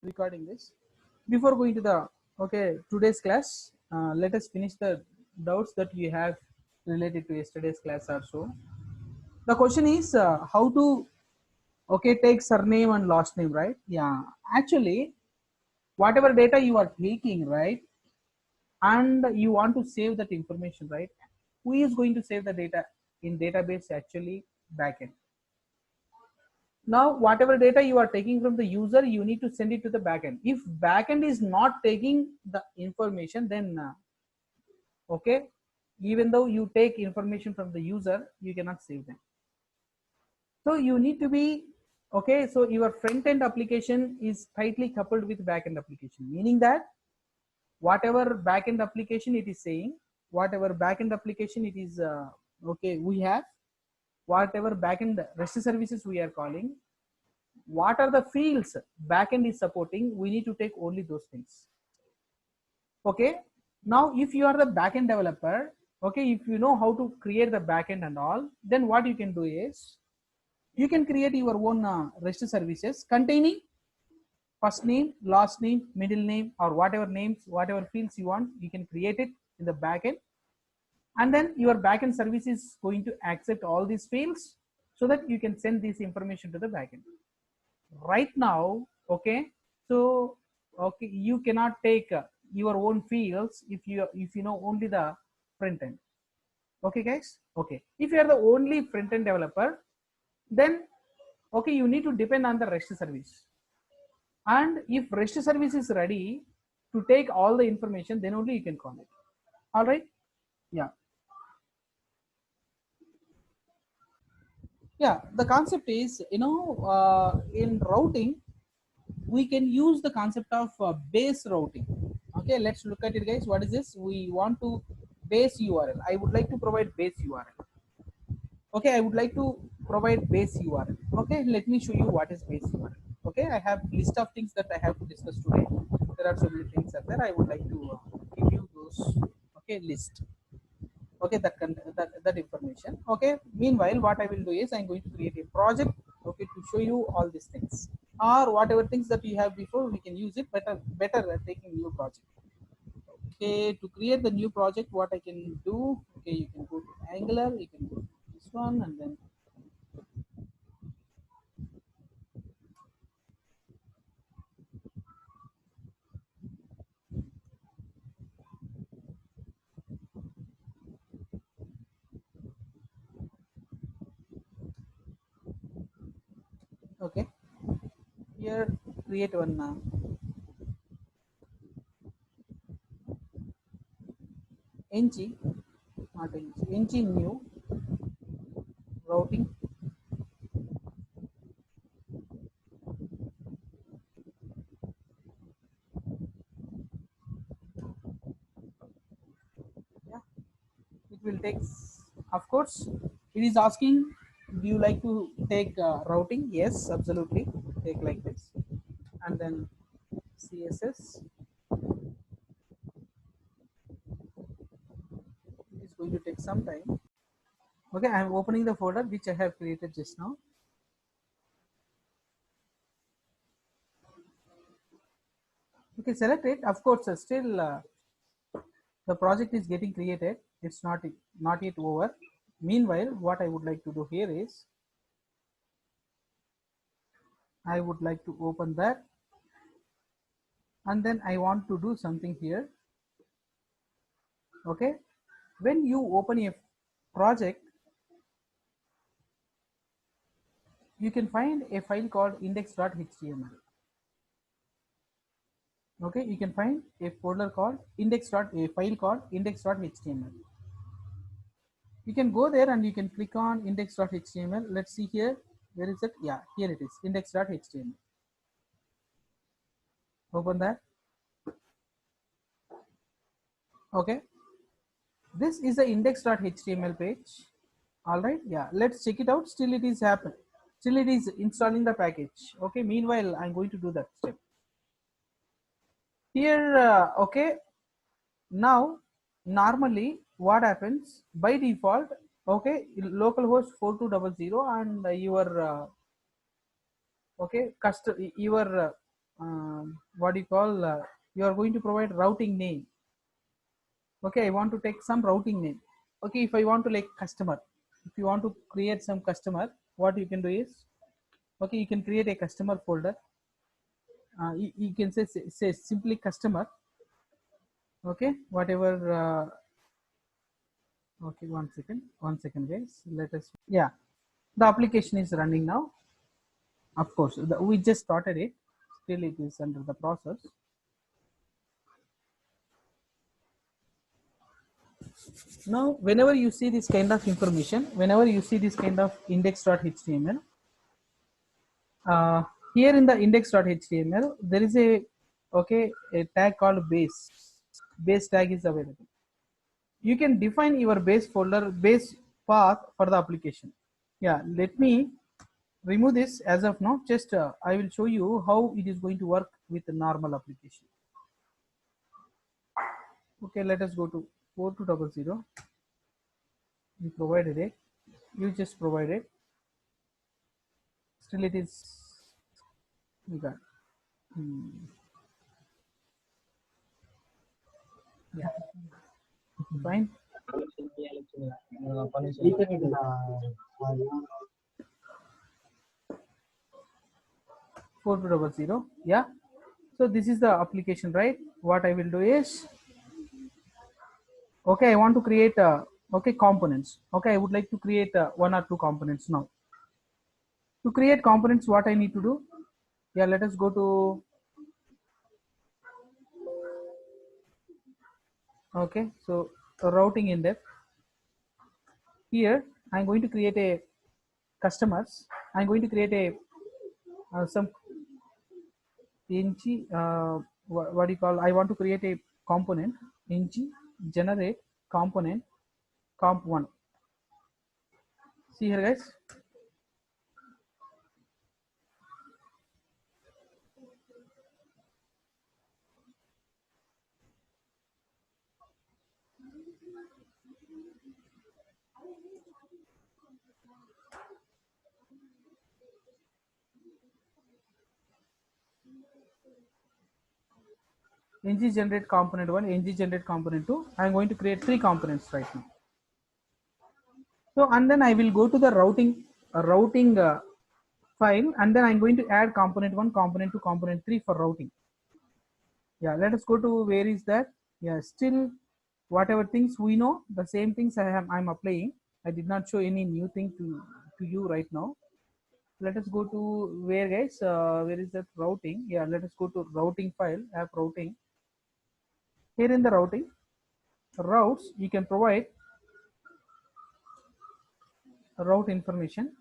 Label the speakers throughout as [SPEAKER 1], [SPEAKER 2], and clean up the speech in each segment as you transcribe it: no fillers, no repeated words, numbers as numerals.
[SPEAKER 1] recording this. Before going to the today's class, let us finish the doubts that you have related to yesterday's class also. The question is how to take surname and last name, right? Yeah, actually, whatever data you are taking, right, and you want to save that information, right? Who is going to save the data in database? Actually, backend. Now whatever data you are taking from the user, you need to send it to the backend. If backend is not taking the information, then even though you take information from the user, you cannot save them. So you need to be so your front end application is tightly coupled with backend application, meaning that whatever backend application it is saying, whatever backend application it is we have, whatever backend REST services we are calling, what are the fields backend is supporting, we need to take only those things. Okay, now if you are the backend developer, if you know how to create the backend and all, then what you can do is you can create your own REST services containing first name, last name, middle name, or whatever names, whatever fields you want, you can create it in the backend, and then your backend service is going to accept all these fields so that you can send this information to the backend. Right now, so you cannot take your own fields if you know only the front end. Okay guys, if you are the only front end developer, then you need to depend on the REST service, and if REST service is ready to take all the information, then only you can call it. All right, yeah, the concept is in routing we can use the concept of base routing. Okay, let's look at it guys. What is this? We want to base URL. I would like to provide base URL. Okay, I would like to provide base URL. Okay, let me show you what is base URL. Okay, I have list of things that I have to discuss today. There are so many things are there. I would like to give you those list. Okay, that information. Okay, meanwhile what I will do is I'm going to create a project, to show you all these things, or whatever things that you have before, we can use it better taking new project. Okay, to create the new project, what I can do, you can go to Angular, you can go to this one, and then here create one ng, not ng new routing. Yeah, it will take, of course it is asking, do you like to take routing? Yes, absolutely, take like this, and then CSS. It is going to take some time. Okay, I am opening the folder which I have created just now. Okay, select it. Of course still the project is getting created, it's not yet over. Meanwhile, what I would like to do here is I would like to open that, and then I want to do something here. Okay, when you open a project, you can find a file called index.html. Okay, you can find a folder called a file called index.html. You can go there and you can click on index.html. Let's see here, where is it? Yeah, here it is, index.html. Open that. Okay, this is the index.html page. All right, yeah, let's check it out. Still it is happening, still it is installing the package. Okay, meanwhile I'm going to do that step here. Now normally what happens by default, localhost 4200 and your custom, your what do you call, you are going to provide routing name. Okay, I want to take some routing name. Okay, if I want to like customer, if you want to create some customer, what you can do is, okay, you can create a customer folder. You can say simply customer. Okay, whatever. Okay, one second guys, let us, yeah, the application is running now. Of course, we just started it, still it is under the process. Now whenever you see this kind of information, whenever you see this kind of index.html, here in the index.html there is a, okay, a tag called base tag is available. You can define your base folder, base path for the application. Yeah, let me remove this as of now. Just I will show you how it is going to work with the normal application. Okay, let us go to 4200. You provided it, you just provided, still it is, you got, yeah, fine. 4200, yeah. So this is the application, right? What I will do is, okay, I want to create okay, components. Okay, I would like to create one or two components now. To create components, what I need to do, yeah, let us go to, okay, so routing index. Here I'm going to create a customers. I'm going to create a some ng, what do you call, I want to create a component, ng generate component comp1. See here guys, ng generate component 1, ng generate component 2. I'm going to create 3 components right now. So and then I will go to the routing file, and then I'm going to add component 1, component 2, component 3 for routing. Yeah, let us go to, where is that? Yeah, still whatever things we know, the same things I'm applying. I did not show any new thing to you right now. Let us go to, where guys, where is that routing? Yeah, let us go to routing file, app routing. Here in the routing routes, you can provide route information,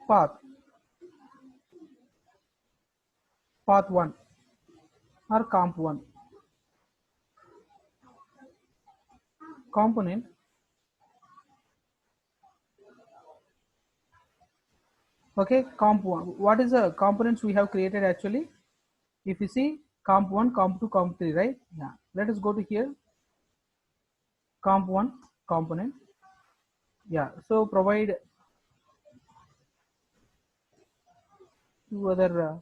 [SPEAKER 1] path 1 or comp1, component, okay, comp1. What is the components we have created actually? If you see, comp1, comp2, comp3, right? Yeah, let us go to here, comp1 component. Yeah, so provide two other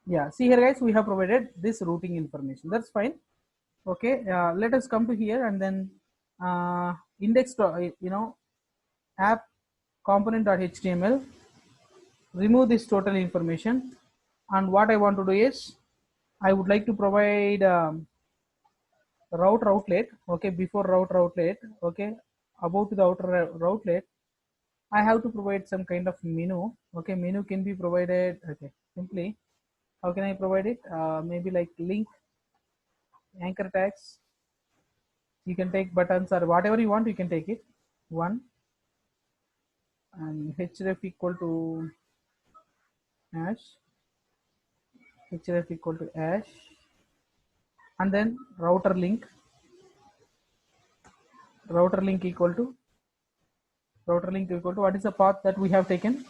[SPEAKER 1] yeah, see here guys, we have provided this routing information, that's fine. Okay, let us come to here, and then index to, app component.html, remove this total information. And what I want to do is, I would like to provide route-routlet. Okay, before route-routlet, okay, about the outer routlet, I have to provide some kind of menu. Okay, menu can be provided. Okay, simply how can I provide it? Maybe like link, anchor tags. You can take buttons or whatever you want, you can take it. One, and href equal to hash, href equal to hash, and then router link equal to router link equal to, what is the path that we have taken?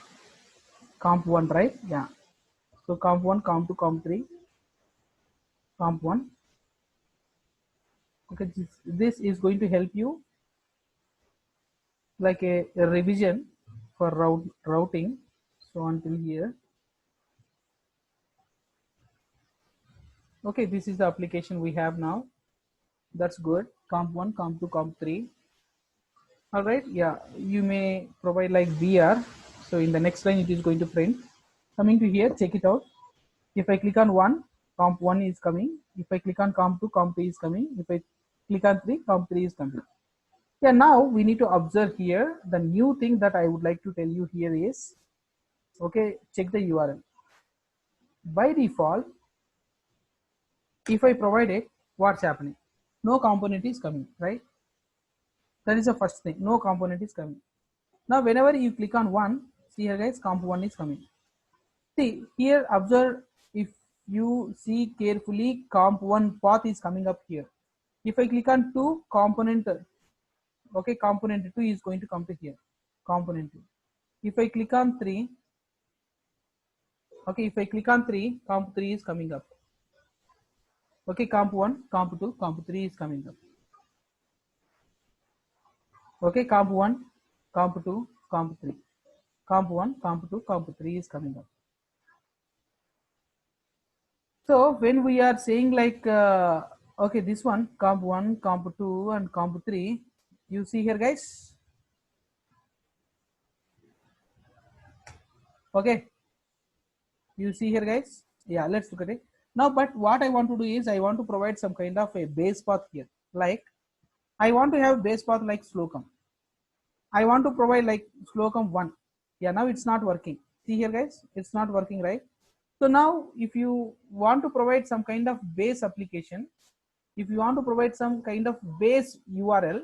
[SPEAKER 1] Comp1, right? Yeah. So comp1, comp2, comp3, comp1. Okay, this is going to help you like a revision for routing. So until here. Okay, this is the application we have now. That's good. Comp1, comp2, comp3. All right. Yeah, you may provide like VR. So in the next line, it is going to print. Coming to here, check it out. If I click on 1, comp1 is coming. If I click on comp2, comp2 is coming. If I click on 3, comp3 is coming. Yeah, now we need to observe here. The new thing that I would like to tell you here is, okay, check the URL. By default, if I provide it, what's happening? No component is coming, right? That is the first thing. No component is coming. Now, whenever you click on 1, see here guys, comp1 is coming. See here, observe, if you see carefully, comp1 path is coming up here. If I click on 2, component, okay, component 2 is going to come to here, component 2. If I click on 3, okay, if I click on 3, comp3 is coming up. Okay, comp1, comp2, comp3 is coming up. Okay, comp1, comp2, comp3, comp1, comp2, comp3 is coming up. So when we are saying like, okay, this one, comp1, comp2, and comp3, you see here guys. Okay, you see here guys. Yeah, let's look at it now. But what I want to do is I want to provide some kind of a base path here. Like I want to have base path like Slocum. I want to provide like Slocum 1. Yeah, now it's not working. See here guys, it's not working, right? So now if you want to provide some kind of base application, if you want to provide some kind of base URL,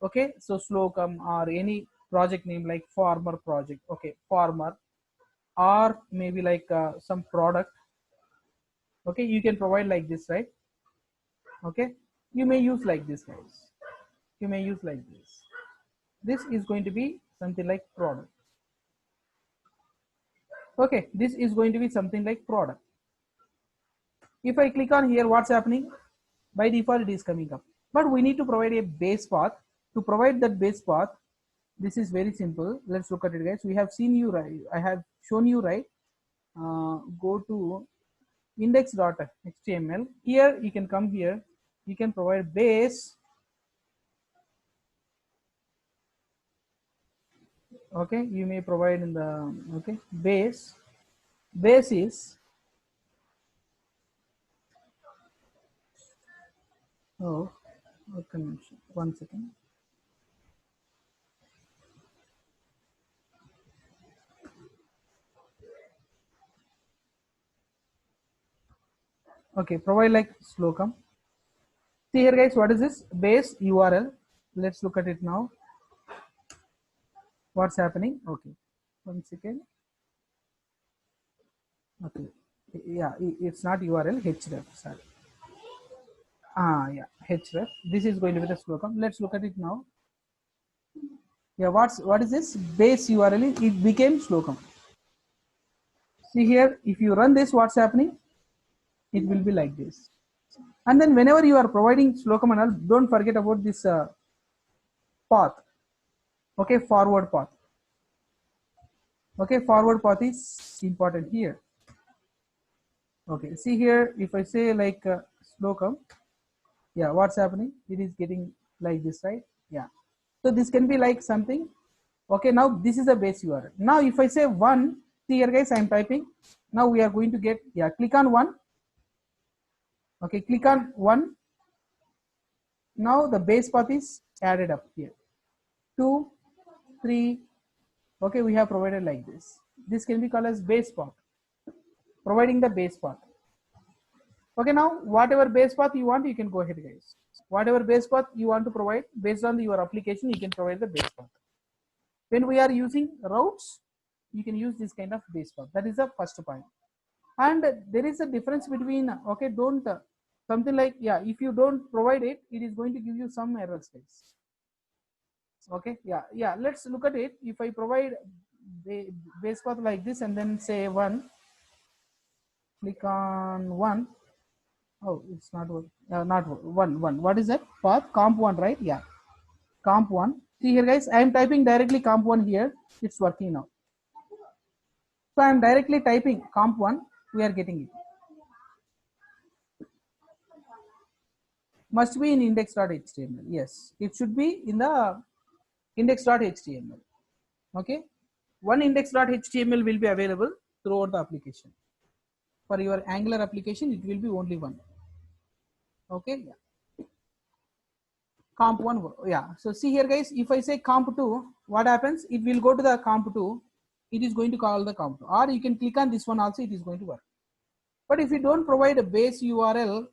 [SPEAKER 1] okay, so Slocum or any project name like farmer project, okay, farmer, or maybe like some product, okay, you can provide like this, right? Okay, you may use like this guys, you may use like this is going to be something like product. Okay, this is going to be something like product. If I click on here, what's happening? By default it is coming up, but we need to provide a base path. To provide that base path, this is very simple. Let's look at it guys. We have seen you, right? I have shown you, right? Go to index.html. Here you can come here, you can provide base. Okay, you may provide in the, okay, base is, oh, okay, 1 second. Okay, provide like Slocum. See here guys, what is this base URL? Let's look at it now. What's happening? Okay, 1 second. Okay, yeah, it's not URL, href, sorry. Yeah, href. This is going to be the Slocum. Let's look at it now. Yeah, what is this base URL? It became Slocum. See here, if you run this, what's happening? It will be like this. And then whenever you are providing Slocum and all, don't forget about this path. Okay, forward path. Okay, forward path is important here. Okay, see here, if I say like Slocum, yeah, what's happening? It is getting like this, right? Yeah. So this can be like something. Okay, now this is a base URL. Now if I say 1, see here guys, I'm typing. Now we are going to get, yeah, click on 1. Okay, click on 1. Now the base path is added up here. 2, 3. Okay, we have provided like this. This can be called as base path, providing the base path. Okay, now whatever base path you want, you can go ahead guys. Whatever base path you want to provide based on your application, you can provide the base path. When we are using routes, you can use this kind of base path. That is the first point. And there is a difference between, okay, don't something like, yeah, if you don't provide it, it is going to give you some errors guys. Okay, yeah, let's look at it. If I provide base path like this and then say 1, click on 1. Oh, it's not not 1. What is that path? Comp 1, right? Yeah, comp 1. See here guys, I am typing directly comp 1 here. It's working now. So I am directly typing comp 1. We are getting it. Must be in index.html. Yes, it should be in the index.html. Okay, one index.html will be available throughout the application. For your Angular application, it will be only one. Okay, yeah. Comp 1, yeah. So see here guys, if I say comp 2, what happens? It will go to the comp 2. It is going to call the comp 2, or you can click on this one also, it is going to work. But if you don't provide a base URL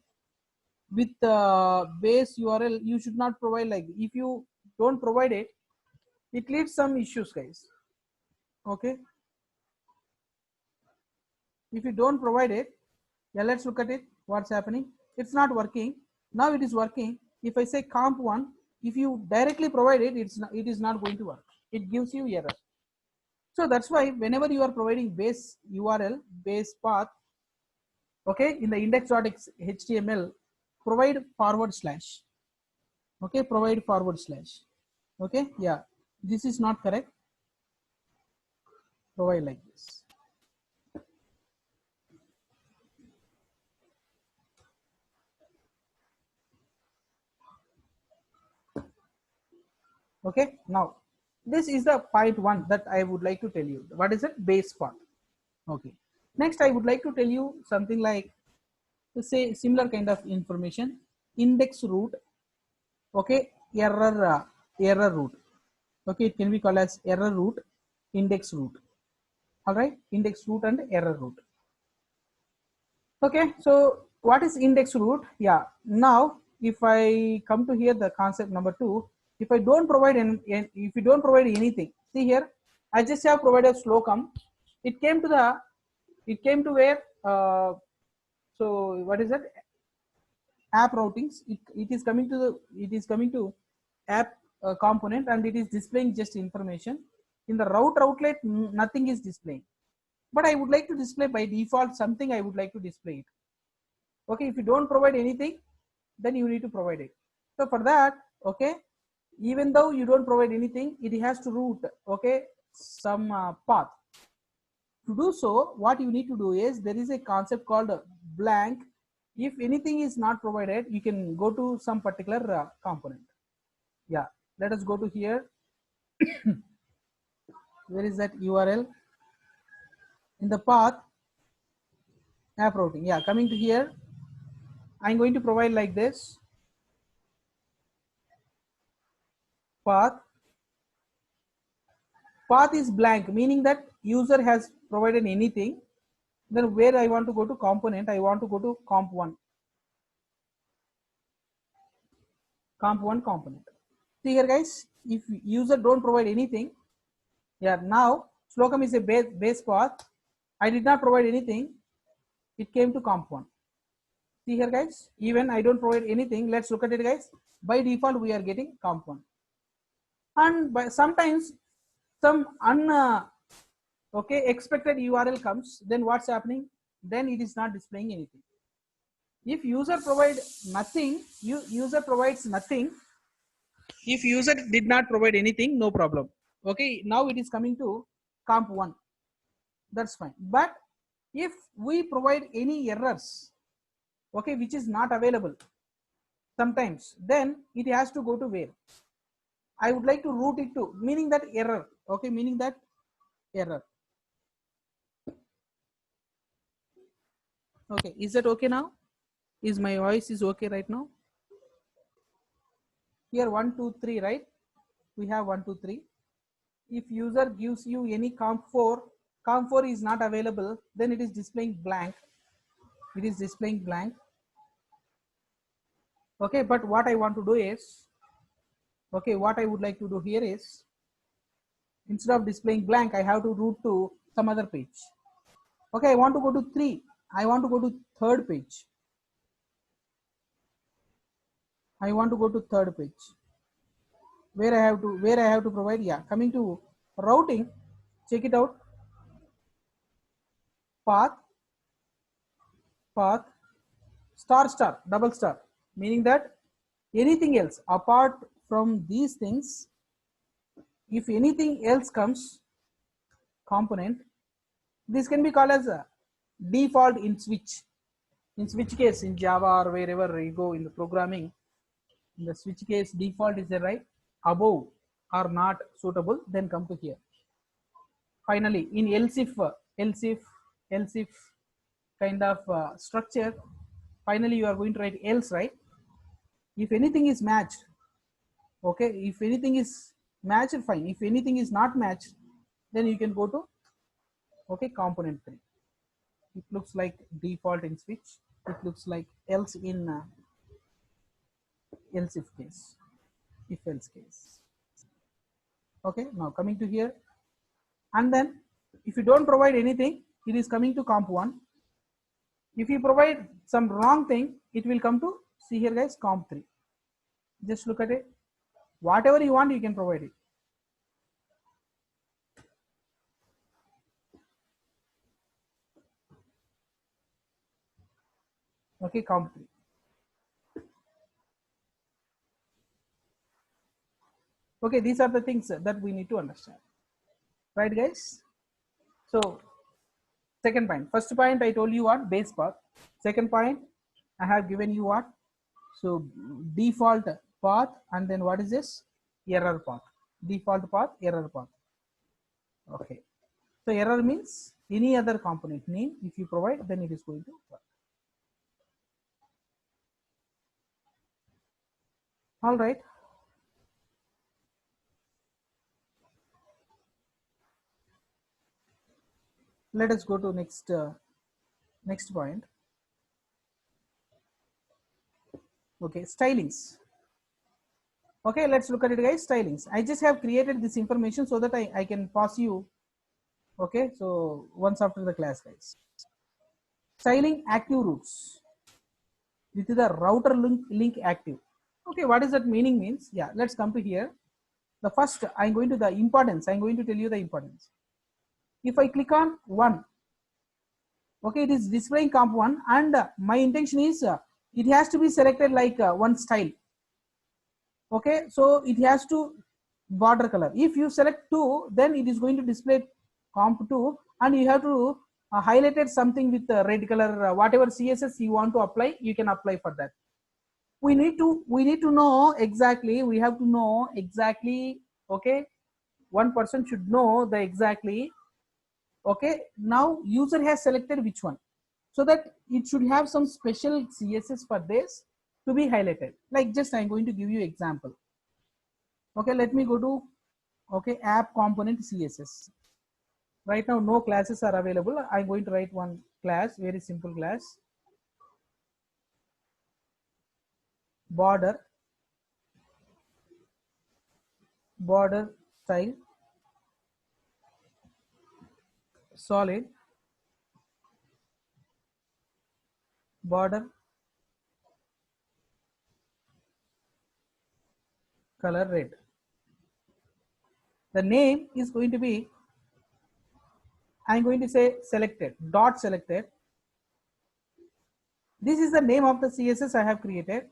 [SPEAKER 1] with base URL, you should not provide like, if you don't provide it, it leads some issues guys. Okay, if you don't provide it, yeah, let's look at it. What's happening? It's not working. Now it is working. If I say comp 1, if you directly provide it, it is not going to work. It gives you error. So that's why whenever you are providing base URL, base path, okay, in the index.html, provide forward slash. Okay, provide forward slash. Okay, yeah, this is not correct. Provide like this. Okay, now this is the point 1 that I would like to tell you. What is it? Base path. Okay, next I would like to tell you something like, to say similar kind of information. Index root. Okay, error root. Okay, it can be called as error root, index root. All right, index root and error root. Okay, so what is index root? Yeah, now if I come to here, the concept number 2, if I don't provide if you don't provide anything, see here, I just have provided Slocum. It came to where, so what is that? App routings. It is coming to app component, and it is displaying just information. In the route nothing is displaying, but I would like to display by default something. I would like to display it. Okay, if you don't provide anything, then you need to provide it. So for that, okay, even though you don't provide anything, it has to route, okay, some path. To do so, what you need to do is, there is a concept called blank. If anything is not provided, you can go to some particular component. Yeah, let us go to here. Where is that URL? In the path, app routing. Yeah, coming to here, I'm going to provide like this. Path is blank, meaning that user has provided anything. Then where I want to go to component, I want to go to comp 1. Comp 1 component. See here guys, if user don't provide anything, yeah, now Slocum is a base path. I did not provide anything. It came to comp 1. See here guys, even I don't provide anything. Let's look at it guys. By default, we are getting comp 1. And by sometimes some expected URL comes, then what's happening? Then it is not displaying anything. If user provides nothing, user provides nothing. If user did not provide anything, no problem. Okay, now it is coming to comp 1. That's fine. But if we provide any errors, okay, which is not available sometimes, then it has to go to where? I would like to route it to, meaning that error. Okay, meaning that error. Okay, is that okay now? Is my voice is okay right now? Here 1, 2, 3, right? We have 1, 2, 3. If user gives you any comp 4 is not available, then it is displaying blank. It is displaying blank. Okay, but what I want to do is, okay, what I would like to do here is, instead of displaying blank, I have to route to some other page. Okay, I want to go to 3. I want to go to third page. I want to go to third page. where I have to provide. Yeah, coming to routing, check it out. Path, path, star star, double star, meaning that anything else apart from these things, if anything else comes component, this can be called as a default in switch. In switch case, in Java or wherever you go in the programming, in the switch case, default is the right above or not suitable, then come to here. Finally, in else if kind of structure, finally you are going to write else, right? If anything is matched, okay, if anything is matched, fine. If anything is not matched, then you can go to, okay, component 3. It looks like default in switch. It looks like else in else if case, if else case. Okay, now coming to here, and then if you don't provide anything, it is coming to comp 1. If you provide some wrong thing, it will come to, see here guys, comp 3. Just look at it. Whatever you want, you can provide it. Okay, comp 3. Okay, these are the things that we need to understand, right guys? So second point, first point I told you what, base path. Second point, I have given you what, so default path, and then what is this, error path. Default path, error path. Okay, so error means any other component name, if you provide, then it is going to work. All right, let us go to next next point. Okay, stylings. Okay, let's look at it guys. Stylings, I just have created this information so that I can pass you. Okay, so once after the class guys. Styling active routes. This is the router link active. Okay, what is that meaning means? Yeah, let's come to here. The first, I'm going to the importance. I'm going to tell you the importance. If I click on 1, okay, it is displaying comp 1, and my intention is it has to be selected like one style. Okay, so it has to border color. If you select 2, then it is going to display comp 2, and you have to highlighted something with red color. Whatever CSS you want to apply, you can apply for that. We need to know exactly, we have to know exactly. Okay, one person should know the exactly. Okay, now user has selected which one, so that it should have some special CSS for this to be highlighted. Like, just I'm going to give you example. Okay, let me go to, okay, app component CSS. Right now no classes are available. I'm going to write one class, very simple class, border style solid, border color red. The name is going to be, I'm going to say selected, dot selected. This is the name of the CSS I have created.